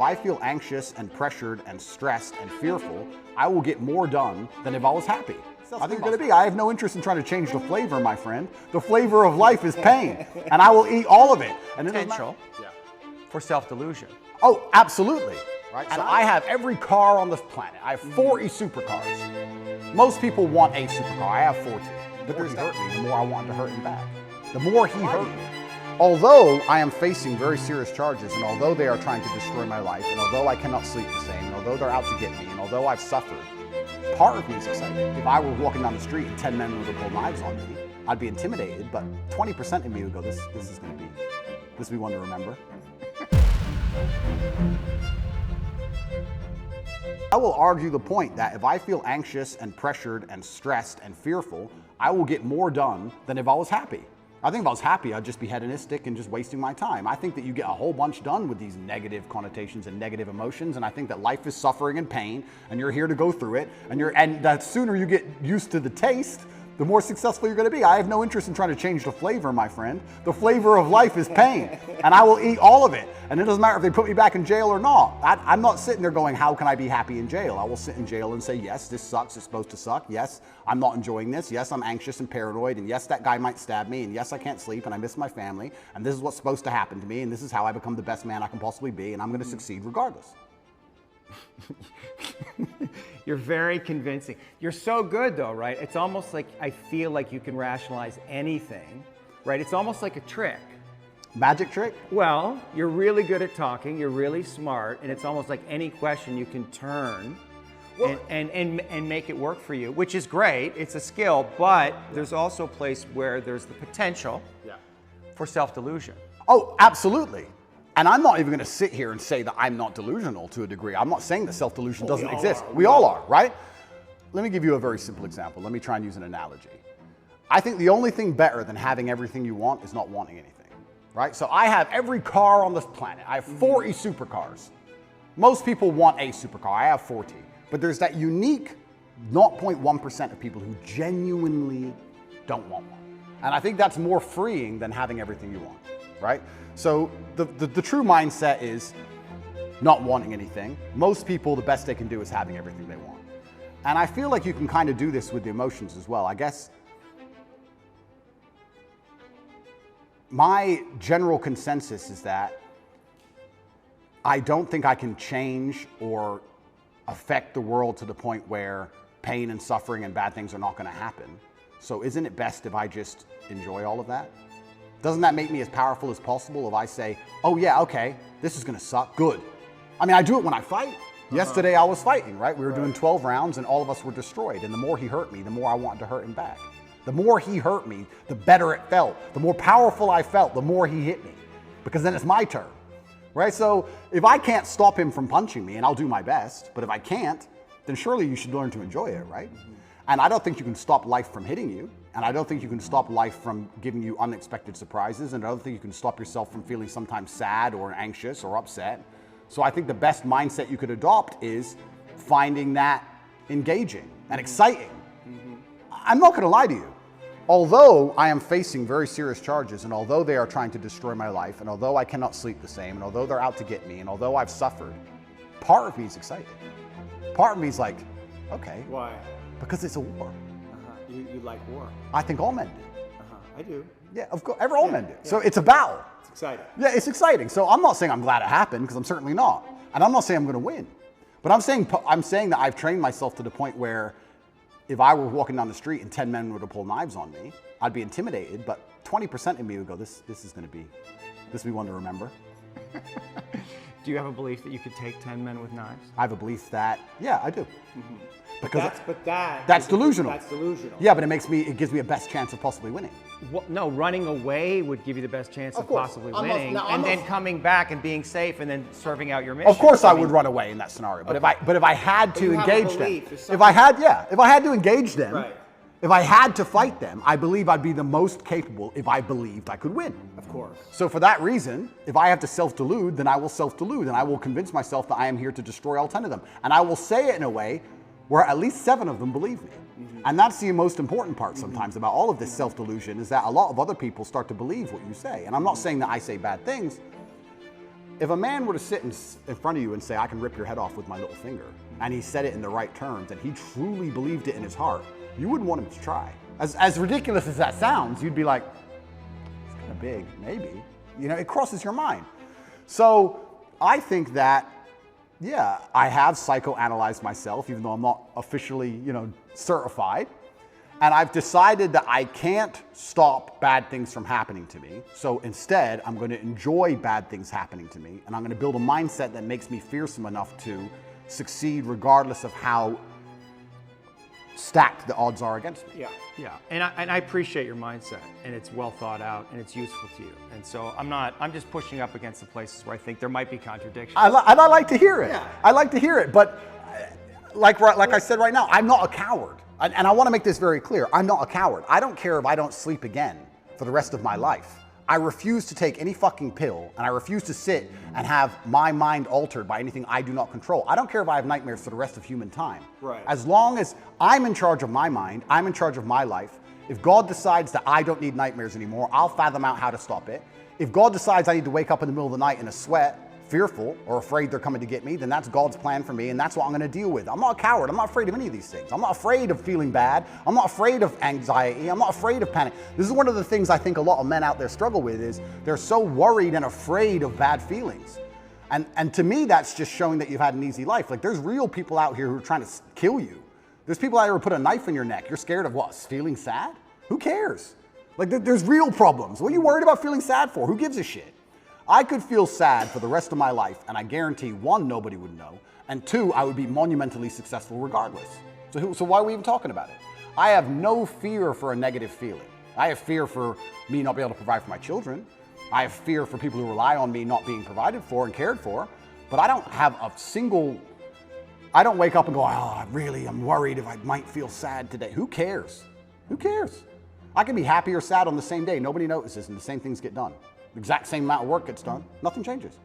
If I feel anxious and pressured and stressed and fearful, I will get more done than if I was happy. I think it's going to be. I have no interest in trying to change the flavor, my friend. The flavor of life is pain, and I will eat all of it. And Potential for self-delusion. Oh, absolutely. Right? And I have every car on this planet. I have 40 supercars. Most people want a supercar. I have 40. But there's hurt me, the more I want to hurt him back. The more he hurt me. Although I am facing very serious charges, and although they are trying to destroy my life, and although I cannot sleep the same, and although they're out to get me, and although I've suffered, part of me is excited. If I were walking down the street and 10 men would pull knives on me, I'd be intimidated, but 20% of me would go, this will be one to remember. I will argue the point that if I feel anxious and pressured and stressed and fearful, I will get more done than if I was happy. I think if I was happy, I'd just be hedonistic and just wasting my time. I think that you get a whole bunch done with these negative connotations and negative emotions, and I think that life is suffering and pain, and you're here to go through it, and the sooner you get used to the taste, the more successful you're going to be. I have no interest in trying to change the flavor, my friend. The flavor of life is pain, and I will eat all of it. And it doesn't matter if they put me back in jail or not. I'm not sitting there going, how can I be happy in jail? I will sit in jail and say, yes, this sucks. It's supposed to suck. Yes, I'm not enjoying this. Yes, I'm anxious and paranoid. And yes, that guy might stab me. And yes, I can't sleep. And I miss my family. And this is what's supposed to happen to me. And this is how I become the best man I can possibly be. And I'm going to succeed regardless. You're very convincing. You're so good though, right? It's almost like I feel like you can rationalize anything, right? It's almost like a trick. Magic trick? Well, you're really good at talking, you're really smart, and it's almost like any question you can turn and make it work for you, which is great. It's a skill, but there's also a place where there's the potential for self-delusion. Oh, absolutely. And I'm not even going to sit here and say that I'm not delusional to a degree. I'm not saying that self-delusion doesn't exist. We all are, right? Let me give you a very simple example. Let me try and use an analogy. I think the only thing better than having everything you want is not wanting anything, right? So I have every car on this planet. I have 40 supercars. Most people want a supercar. I have 40. But there's that unique 0.1% of people who genuinely don't want one. And I think that's more freeing than having everything you want, right? So the true mindset is not wanting anything. Most people, the best they can do is having everything they want. And I feel like you can kind of do this with the emotions as well. I guess my general consensus is that I don't think I can change or affect the world to the point where pain and suffering and bad things are not going to happen. So isn't it best if I just enjoy all of that? Doesn't that make me as powerful as possible if I say, oh yeah, okay, this is gonna suck, good. I mean, I do it when I fight. Yesterday I was fighting, right? We were doing 12 rounds and all of us were destroyed. And the more he hurt me, the more I wanted to hurt him back. The more he hurt me, the better it felt. The more powerful I felt, the more he hit me. Because then it's my turn, right? So if I can't stop him from punching me, and I'll do my best, but if I can't, then surely you should learn to enjoy it, right? And I don't think you can stop life from hitting you. And I don't think you can stop life from giving you unexpected surprises. And I don't think you can stop yourself from feeling sometimes sad or anxious or upset. So I think the best mindset you could adopt is finding that engaging and exciting. I'm not going to lie to you. Although I am facing very serious charges, and although they are trying to destroy my life, and although I cannot sleep the same, and although they're out to get me, and although I've suffered, part of me is excited. Part of me is like, okay. Why? Because it's a war. You like war? I think all men do. I do. Yeah, of course, all men do. So it's a battle. It's exciting. Yeah, it's exciting. So I'm not saying I'm glad it happened, because I'm certainly not. And I'm not saying I'm going to win. But I'm saying that I've trained myself to the point where if I were walking down the street and 10 men were to pull knives on me, I'd be intimidated, but 20% of me would go, this will be one to remember. Do you have a belief that you could take 10 men with knives? I have a belief that, yeah, I do. Because that's delusional. That's delusional. Yeah, but it gives me a best chance of possibly winning. Well, no, running away would give you the best chance of possibly winning, and then coming back and being safe, and then serving out your mission. Of course, I would run away in that scenario. But if I had to engage them, if I had to engage them, right. If I had to fight them, I believe I'd be the most capable if I believed I could win. Of course. So for that reason, if I have to self-delude, then I will self-delude, and I will convince myself that I am here to destroy all 10 of them. And I will say it in a way where at least 7 of them believe me. And that's the most important part sometimes about all of this self-delusion, is that a lot of other people start to believe what you say. And I'm not saying that I say bad things. if a man were to sit in front of you and say, I can rip your head off with my little finger, and he said it in the right terms, and he truly believed it in his heart, you wouldn't want him to try. As ridiculous as that sounds, you'd be like, it's kind of big, maybe. You know, it crosses your mind. So I think that, yeah, I have psychoanalyzed myself, even though I'm not officially, you know, certified. And I've decided that I can't stop bad things from happening to me. So instead, I'm going to enjoy bad things happening to me. And I'm going to build a mindset that makes me fearsome enough to succeed regardless of how stacked the odds are against me. Yeah. And I appreciate your mindset, and it's well thought out, and it's useful to you. And so I'm just pushing up against the places where I think there might be contradictions. And I like to hear it. Yeah. I like to hear it. But like I said right now, I'm not a coward. And I want to make this very clear. I'm not a coward. I don't care if I don't sleep again for the rest of my life. I refuse to take any fucking pill, and I refuse to sit and have my mind altered by anything I do not control. I don't care if I have nightmares for the rest of human time. Right. As long as I'm in charge of my mind, I'm in charge of my life. If God decides that I don't need nightmares anymore, I'll fathom out how to stop it. If God decides I need to wake up in the middle of the night in a sweat, fearful or afraid they're coming to get me, then that's God's plan for me, and that's what I'm going to deal with. I'm not a coward. I'm not afraid of any of these things. I'm not afraid of feeling bad. I'm not afraid of anxiety. I'm not afraid of panic. This is one of the things I think a lot of men out there struggle with, is they're so worried and afraid of bad feelings. And to me, that's just showing that you've had an easy life. Like, there's real people out here who are trying to kill you. There's people out here who put a knife in your neck. You're scared of what? Feeling sad? Who cares? Like, there's real problems. What are you worried about feeling sad for? Who gives a shit? I could feel sad for the rest of my life, and I guarantee, one, nobody would know, and two, I would be monumentally successful regardless. So why are we even talking about it? I have no fear for a negative feeling. I have fear for me not being able to provide for my children. I have fear for people who rely on me not being provided for and cared for, but I don't have a single, I don't wake up and go, I'm worried if I might feel sad today. Who cares? Who cares? I can be happy or sad on the same day. Nobody notices, and the same things get done. The exact same amount of work gets done. Nothing changes.